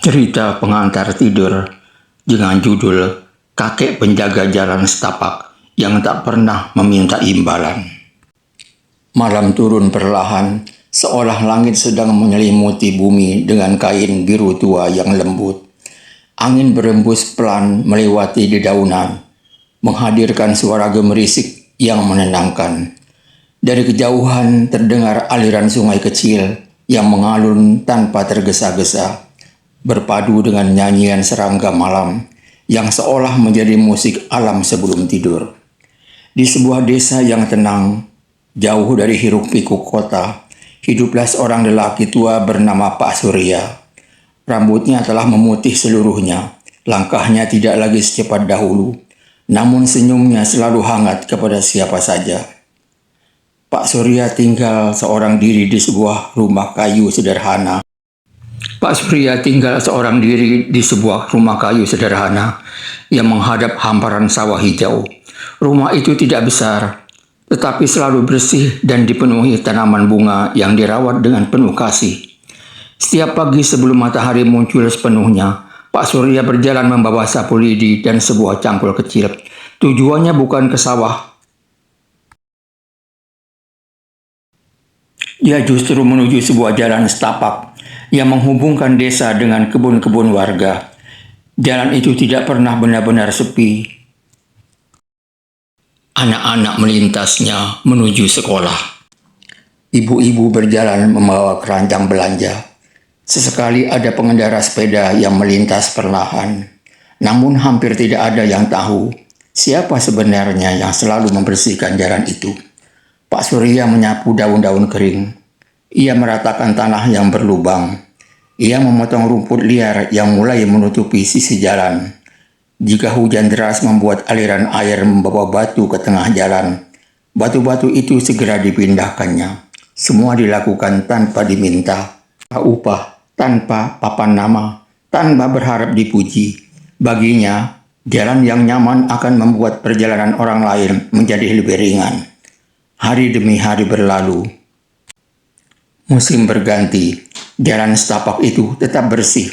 Cerita pengantar tidur dengan judul Kakek Penjaga Jalan Setapak yang tak pernah meminta imbalan. Malam turun perlahan, seolah langit sedang menyelimuti bumi dengan kain biru tua yang lembut. Angin berembus pelan melewati dedaunan, menghadirkan suara gemerisik yang menenangkan. Dari kejauhan terdengar aliran sungai kecil yang mengalun tanpa tergesa-gesa, berpadu dengan nyanyian serangga malam yang seolah menjadi musik alam sebelum tidur. Di sebuah desa yang tenang, jauh dari hiruk-pikuk kota, hiduplah seorang lelaki tua bernama Pak Surya. Rambutnya telah memutih seluruhnya, langkahnya tidak lagi secepat dahulu, namun senyumnya selalu hangat kepada siapa saja. Pak Surya tinggal seorang diri di sebuah rumah kayu sederhana. Yang menghadap hamparan sawah hijau. Rumah itu tidak besar, tetapi selalu bersih dan dipenuhi tanaman bunga yang dirawat dengan penuh kasih. Setiap pagi sebelum matahari muncul sepenuhnya, Pak Surya berjalan membawa sapu lidi dan sebuah cangkul kecil. Tujuannya bukan ke sawah. Dia justru menuju sebuah jalan setapak yang menghubungkan desa dengan kebun-kebun warga. Jalan itu tidak pernah benar-benar sepi. Anak-anak melintasnya menuju sekolah. Ibu-ibu berjalan membawa keranjang belanja. Sesekali ada pengendara sepeda yang melintas perlahan. Namun hampir tidak ada yang tahu siapa sebenarnya yang selalu membersihkan jalan itu. Pak Surya menyapu daun-daun kering. Ia meratakan tanah yang berlubang. Ia memotong rumput liar yang mulai menutupi sisi jalan. Jika hujan deras membuat aliran air membawa batu ke tengah jalan, batu-batu itu segera dipindahkannya. Semua dilakukan tanpa diminta upah, tanpa papan nama, tanpa berharap dipuji. Baginya, jalan yang nyaman akan membuat perjalanan orang lain menjadi lebih ringan. Hari demi hari berlalu. Musim berganti, jalan setapak itu tetap bersih.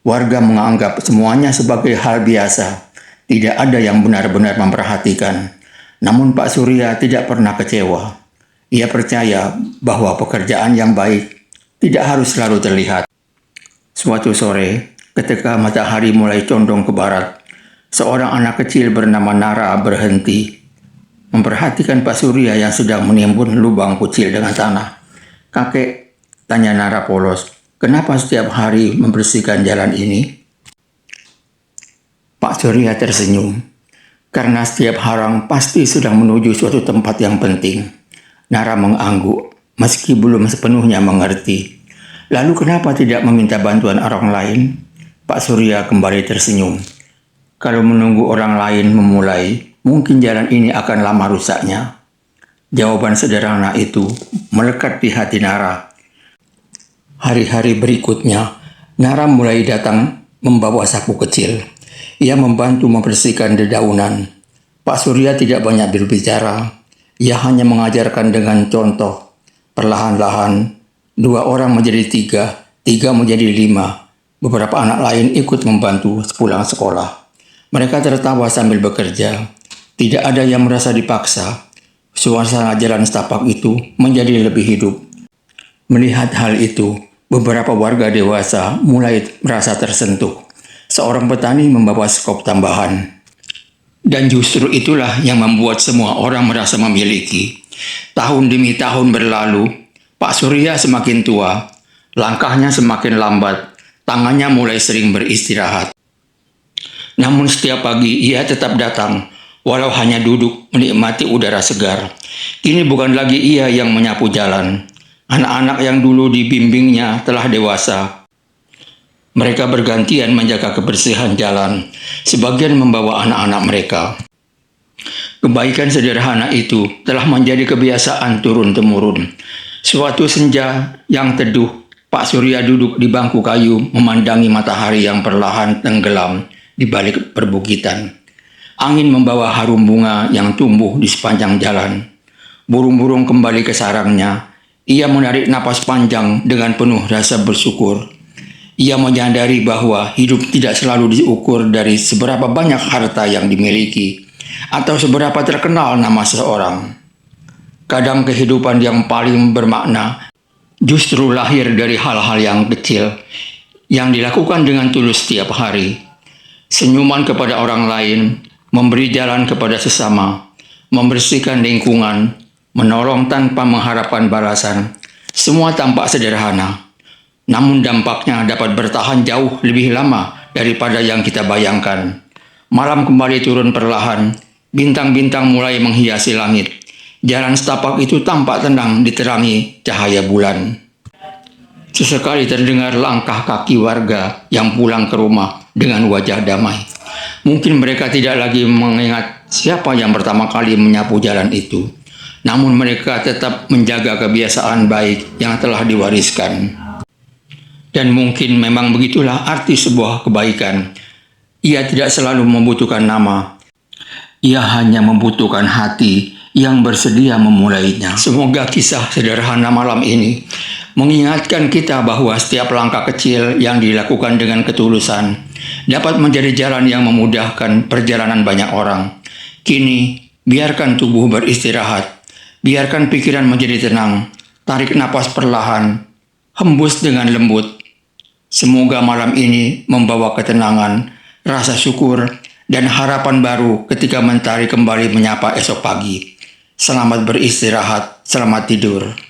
Warga menganggap semuanya sebagai hal biasa. Tidak ada yang benar-benar memperhatikan. Namun Pak Surya tidak pernah kecewa. Ia percaya bahwa pekerjaan yang baik tidak harus selalu terlihat. Suatu sore, ketika matahari mulai condong ke barat, seorang anak kecil bernama Nara berhenti memperhatikan Pak Surya yang sedang menimbun lubang kecil dengan tanah. "Kakek," tanya Nara polos, "kenapa setiap hari membersihkan jalan ini?" Pak Surya tersenyum. "Karena setiap orang pasti sedang menuju suatu tempat yang penting." Nara mengangguk, meski belum sepenuhnya mengerti. "Lalu kenapa tidak meminta bantuan orang lain?" Pak Surya kembali tersenyum. "Kalau menunggu orang lain memulai, mungkin jalan ini akan lama rusaknya." Jawaban sederhana itu melekat di hati Nara. Hari-hari berikutnya, Nara mulai datang membawa sapu kecil. Ia membantu membersihkan dedaunan. Pak Surya tidak banyak berbicara. Ia hanya mengajarkan dengan contoh. Perlahan-lahan, 2 orang menjadi 3 menjadi 5. Beberapa anak lain ikut membantu sepulang sekolah. Mereka tertawa sambil bekerja. Tidak ada yang merasa dipaksa. Suasana jalan setapak itu menjadi lebih hidup. Melihat hal itu, beberapa warga dewasa mulai merasa tersentuh. Seorang petani membawa skop tambahan. Dan justru itulah yang membuat semua orang merasa memiliki. Tahun demi tahun berlalu, Pak Surya semakin tua. Langkahnya semakin lambat. Tangannya mulai sering beristirahat. Namun setiap pagi ia tetap datang, walau hanya duduk menikmati udara segar. Kini bukan lagi ia yang menyapu jalan. Anak-anak yang dulu dibimbingnya telah dewasa. Mereka bergantian menjaga kebersihan jalan. Sebagian membawa anak-anak mereka. Kebaikan sederhana itu telah menjadi kebiasaan turun-temurun. Suatu senja yang teduh, Pak Surya duduk di bangku kayu memandangi matahari yang perlahan tenggelam di balik perbukitan. Angin membawa harum bunga yang tumbuh di sepanjang jalan. Burung-burung kembali ke sarangnya. Ia menarik napas panjang dengan penuh rasa bersyukur. Ia menyadari bahwa hidup tidak selalu diukur dari seberapa banyak harta yang dimiliki atau seberapa terkenal nama seseorang. Kadang kehidupan yang paling bermakna justru lahir dari hal-hal yang kecil yang dilakukan dengan tulus setiap hari. Senyuman kepada orang lain, memberi jalan kepada sesama, membersihkan lingkungan, menolong tanpa mengharapkan balasan. Semua tampak sederhana, namun dampaknya dapat bertahan jauh lebih lama daripada yang kita bayangkan. Malam kembali turun perlahan, bintang-bintang mulai menghiasi langit. Jalan setapak itu tampak tenang diterangi cahaya bulan. Sesekali terdengar langkah kaki warga yang pulang ke rumah dengan wajah damai. Mungkin mereka tidak lagi mengingat siapa yang pertama kali menyapu jalan itu, namun mereka tetap menjaga kebiasaan baik yang telah diwariskan. Dan mungkin memang begitulah arti sebuah kebaikan. Ia tidak selalu membutuhkan nama. Ia hanya membutuhkan hati yang bersedia memulainya. Semoga kisah sederhana malam ini mengingatkan kita bahwa setiap langkah kecil yang dilakukan dengan ketulusan dapat menjadi jalan yang memudahkan perjalanan banyak orang. Kini, biarkan tubuh beristirahat. Biarkan pikiran menjadi tenang. Tarik napas perlahan. Hembus dengan lembut. Semoga malam ini membawa ketenangan, rasa syukur, dan harapan baru ketika mentari kembali menyapa esok pagi. Selamat beristirahat, selamat tidur.